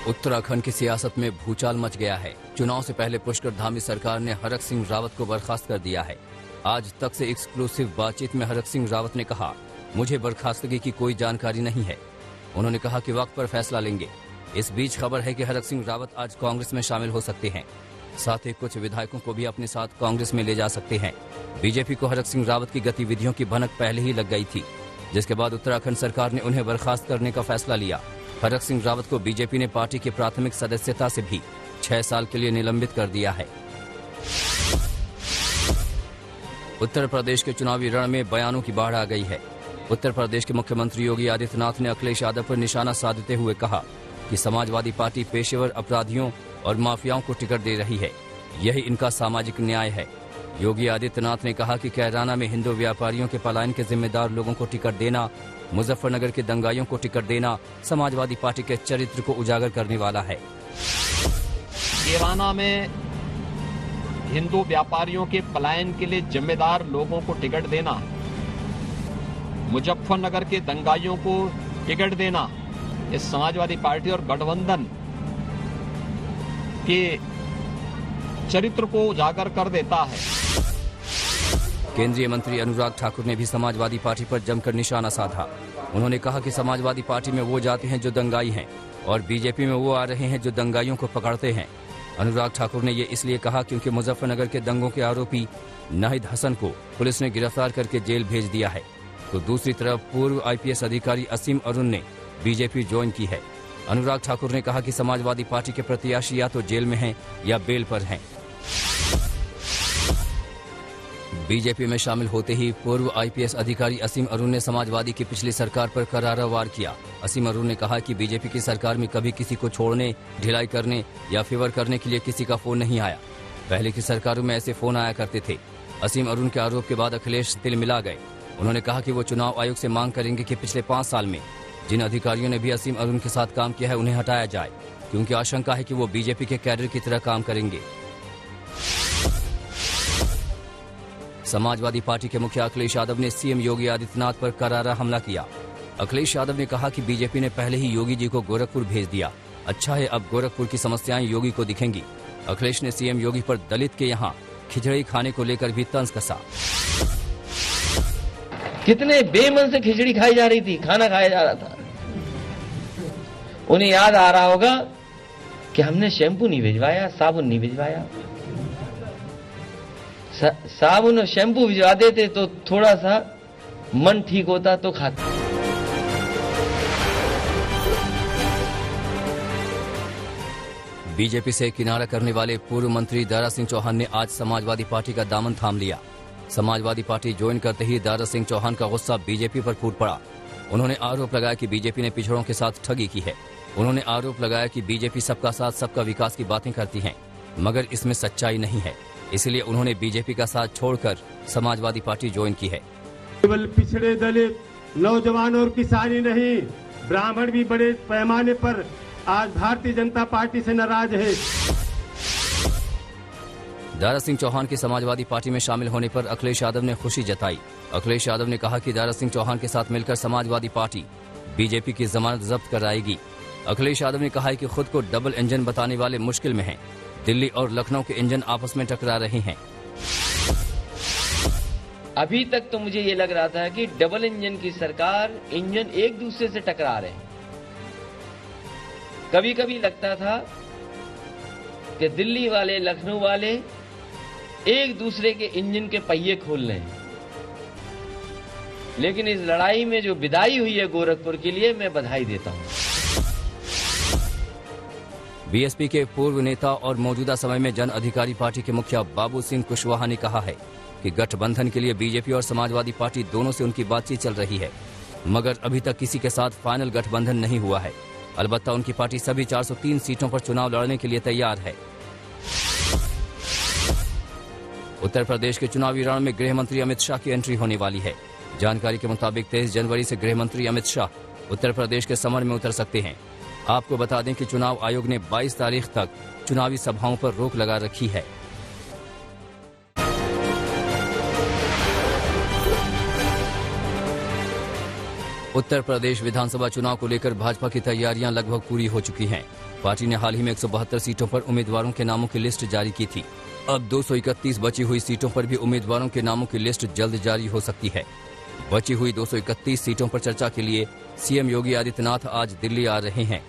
उत्तराखंड की सियासत में भूचाल मच गया है। चुनाव से पहले पुष्कर धामी सरकार ने हरक सिंह रावत को बर्खास्त कर दिया है। आज तक से एक्सक्लूसिव बातचीत में हरक सिंह रावत ने कहा, मुझे बर्खास्तगी की कोई जानकारी नहीं है। उन्होंने कहा कि वक्त पर फैसला लेंगे। इस बीच खबर है कि हरक सिंह रावत आज कांग्रेस में शामिल हो सकते हैं। साथ ही कुछ विधायकों को भी अपने साथ कांग्रेस में ले जा सकते हैं। बीजेपी को हरक सिंह रावत की गतिविधियों की भनक पहले ही लग गई थी, जिसके बाद उत्तराखंड सरकार ने उन्हें बर्खास्त करने का फैसला लिया। हरक सिंह रावत को बीजेपी ने पार्टी की प्राथमिक सदस्यता से भी 6 साल के लिए निलंबित कर दिया है। उत्तर प्रदेश के चुनावी रण में बयानों की बाढ़ आ गई है। उत्तर प्रदेश के मुख्यमंत्री योगी आदित्यनाथ ने अखिलेश यादव पर निशाना साधते हुए कहा कि समाजवादी पार्टी पेशेवर अपराधियों और माफियाओं को टिकट दे रही है। यही इनका सामाजिक न्याय है। योगी आदित्यनाथ ने कहा कि कैराना में हिंदू व्यापारियों के पलायन के जिम्मेदार लोगों को टिकट देना, मुजफ्फरनगर के दंगाइयों को टिकट देना समाजवादी पार्टी के चरित्र को उजागर करने वाला है। कैराना में हिंदू व्यापारियों के पलायन के लिए जिम्मेदार लोगों को टिकट देना, मुजफ्फरनगर के दंगाइयों को टिकट देना, इस समाजवादी पार्टी और गठबंधन के चरित्र को उजागर कर देता है। केंद्रीय मंत्री अनुराग ठाकुर ने भी समाजवादी पार्टी पर जमकर निशाना साधा। उन्होंने कहा कि समाजवादी पार्टी में वो जाते हैं जो दंगाई हैं और बीजेपी में वो आ रहे हैं जो दंगाइयों को पकड़ते हैं। अनुराग ठाकुर ने ये इसलिए कहा क्योंकि मुजफ्फरनगर के दंगों के आरोपी नाहिद हसन को पुलिस ने गिरफ्तार करके जेल भेज दिया है, तो दूसरी तरफ पूर्व IPS अधिकारी असीम अरुण ने बीजेपी ज्वाइन की है। अनुराग ठाकुर ने कहा कि समाजवादी पार्टी के प्रत्याशी या तो जेल में हैं या बेल पर हैं। बीजेपी में शामिल होते ही पूर्व IPS अधिकारी असीम अरुण ने समाजवादी की पिछली सरकार पर करारा वार किया। असीम अरुण ने कहा कि बीजेपी की सरकार में कभी किसी को छोड़ने, ढिलाई करने या फेवर करने के लिए किसी का फोन नहीं आया। पहले की सरकारों में ऐसे फोन आया करते थे। असीम अरुण के आरोप के बाद अखिलेश तिल मिला गए। उन्होंने कहा कि वो चुनाव आयोग से मांग करेंगे कि पिछले 5 साल में जिन अधिकारियों ने भी असीम अरुण के साथ काम किया है उन्हें हटाया जाए, क्योंकि आशंका है कि वो बीजेपी के कैडर की तरह काम करेंगे। समाजवादी पार्टी के मुखिया अखिलेश यादव ने CM योगी आदित्यनाथ पर करारा हमला किया। अखिलेश यादव ने कहा कि बीजेपी ने पहले ही योगी जी को गोरखपुर भेज दिया। अच्छा है, अब गोरखपुर की समस्याएं योगी को दिखेंगी। अखिलेश ने CM योगी पर दलित के यहाँ खिचड़ी खाने को लेकर भी तंज कसा। कितने बेमन से खिचड़ी खाई जा रही थी, खाना खाया जा रहा था। उन्हें याद आ रहा होगा कि हमने शैम्पू नहीं भिजवाया, साबुन नहीं भिजवाया। साबुन और शैम्पू भिजवा देते तो थोड़ा सा मन ठीक होता तो खाते। बीजेपी से किनारा करने वाले पूर्व मंत्री दारा सिंह चौहान ने आज समाजवादी पार्टी का दामन थाम लिया। समाजवादी पार्टी ज्वाइन करते ही दारा सिंह चौहान का गुस्सा बीजेपी पर फूट पड़ा। उन्होंने आरोप लगाया कि बीजेपी ने पिछड़ों के साथ ठगी की है। उन्होंने आरोप लगाया कि बीजेपी सबका साथ सबका विकास की बातें करती है, मगर इसमें सच्चाई नहीं है। इसलिए उन्होंने बीजेपी का साथ छोड़कर समाजवादी पार्टी ज्वाइन की है। केवल पिछड़े दलित, नौजवान और किसानी नहीं, ब्राह्मण भी बड़े पैमाने पर आज भारतीय जनता पार्टी से नाराज है। दारा सिंह चौहान के समाजवादी पार्टी में शामिल होने पर अखिलेश यादव ने खुशी जताई। अखिलेश यादव ने कहा कि दारा सिंह चौहान के साथ मिलकर समाजवादी पार्टी बीजेपी की जमानत जब्त कराएगी। अखिलेश यादव ने कहा है कि खुद को डबल इंजन बताने वाले मुश्किल में हैं। दिल्ली और लखनऊ के इंजन आपस में टकरा रहे हैं। अभी तक तो मुझे ये लग रहा था कि डबल इंजन की सरकार, इंजन एक दूसरे से टकरा रहे हैं। कभी कभी लगता था कि दिल्ली वाले, लखनऊ वाले एक दूसरे के इंजन के पहिए खोल रहे हैं। लेकिन इस लड़ाई में जो विदाई हुई है गोरखपुर के लिए, मैं बधाई देता हूं। BSP के पूर्व नेता और मौजूदा समय में जन अधिकारी पार्टी के मुखिया बाबू सिंह कुशवाहा ने कहा है कि गठबंधन के लिए बीजेपी और समाजवादी पार्टी दोनों से उनकी बातचीत चल रही है, मगर अभी तक किसी के साथ फाइनल गठबंधन नहीं हुआ है। अलबत्ता उनकी पार्टी सभी 403 सीटों पर चुनाव लड़ने के लिए तैयार है। उत्तर प्रदेश के चुनावी रण में गृह मंत्री अमित शाह की एंट्री होने वाली है। जानकारी के मुताबिक 23 जनवरी से गृह मंत्री अमित शाह उत्तर प्रदेश के समर में उतर सकते हैं। आपको बता दें कि चुनाव आयोग ने 22 तारीख तक चुनावी सभाओं पर रोक लगा रखी है। उत्तर प्रदेश विधानसभा चुनाव को लेकर भाजपा की तैयारियां लगभग पूरी हो चुकी हैं। पार्टी ने हाल ही में 172 सीटों पर उम्मीदवारों के नामों की लिस्ट जारी की थी। अब 231 बची हुई सीटों पर भी उम्मीदवारों के नामों की लिस्ट जल्द जारी हो सकती है। बची हुई 231 सीटों पर चर्चा के लिए सीएम योगी आदित्यनाथ आज दिल्ली आ रहे हैं।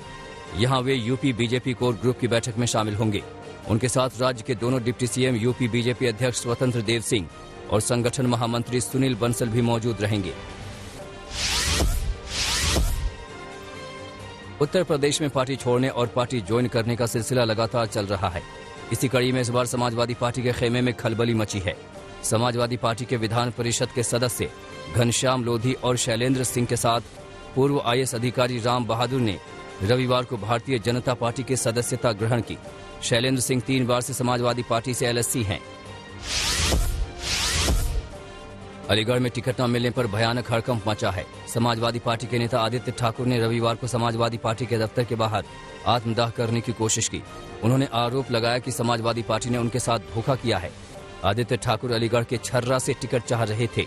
यहां वे यूपी बीजेपी कोर ग्रुप की बैठक में शामिल होंगे। उनके साथ राज्य के दोनों डिप्टी सीएम, यूपी बीजेपी अध्यक्ष स्वतंत्र देव सिंह और संगठन महामंत्री सुनील बंसल भी मौजूद रहेंगे। उत्तर प्रदेश में पार्टी छोड़ने और पार्टी ज्वाइन करने का सिलसिला लगातार चल रहा है। इसी कड़ी में इस बार समाजवादी पार्टी के खेमे में खलबली मची है। समाजवादी पार्टी के विधान परिषद के सदस्य घनश्याम लोधी और शैलेंद्र सिंह के साथ पूर्व IAS अधिकारी राम बहादुर ने रविवार को भारतीय जनता पार्टी की सदस्यता ग्रहण की। शैलेंद्र सिंह 3 बार से समाजवादी पार्टी से LSC हैं। अलीगढ़ में टिकट न मिलने पर भयानक हड़कंप मचा है। समाजवादी पार्टी के नेता आदित्य ठाकुर ने रविवार को समाजवादी पार्टी के दफ्तर के बाहर आत्मदाह करने की कोशिश की। उन्होंने आरोप लगाया कि समाजवादी पार्टी ने उनके साथ धोखा किया है। आदित्य ठाकुर अलीगढ़ के छर्रा से टिकट चाह रहे थे।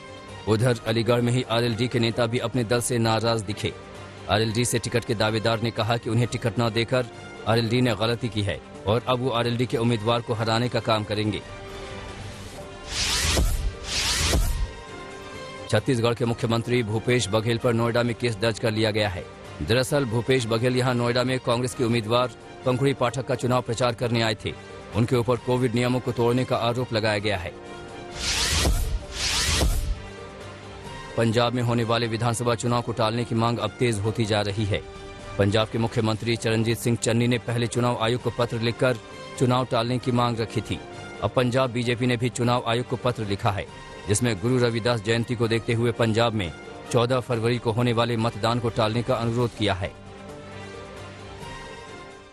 उधर अलीगढ़ में ही RLD के नेता भी अपने दल से नाराज दिखे। RLD से टिकट के दावेदार ने कहा कि उन्हें टिकट न देकर RLD ने गलती की है और अब वो RLD के उम्मीदवार को हराने का काम करेंगे। छत्तीसगढ़ के मुख्यमंत्री भूपेश बघेल पर नोएडा में केस दर्ज कर लिया गया है। दरअसल भूपेश बघेल यहां नोएडा में कांग्रेस के उम्मीदवार पंखुड़ी पाठक का चुनाव प्रचार करने आए थे। उनके ऊपर कोविड नियमों को तोड़ने का आरोप लगाया गया है। पंजाब में होने वाले विधानसभा चुनाव को टालने की मांग अब तेज होती जा रही है। पंजाब के मुख्यमंत्री चरणजीत सिंह चन्नी ने पहले चुनाव आयोग को पत्र लिखकर चुनाव टालने की मांग रखी थी। अब पंजाब बीजेपी ने भी चुनाव आयोग को पत्र लिखा है, जिसमें गुरु रविदास जयंती को देखते हुए पंजाब में 14 फरवरी को होने वाले मतदान को टालने का अनुरोध किया है।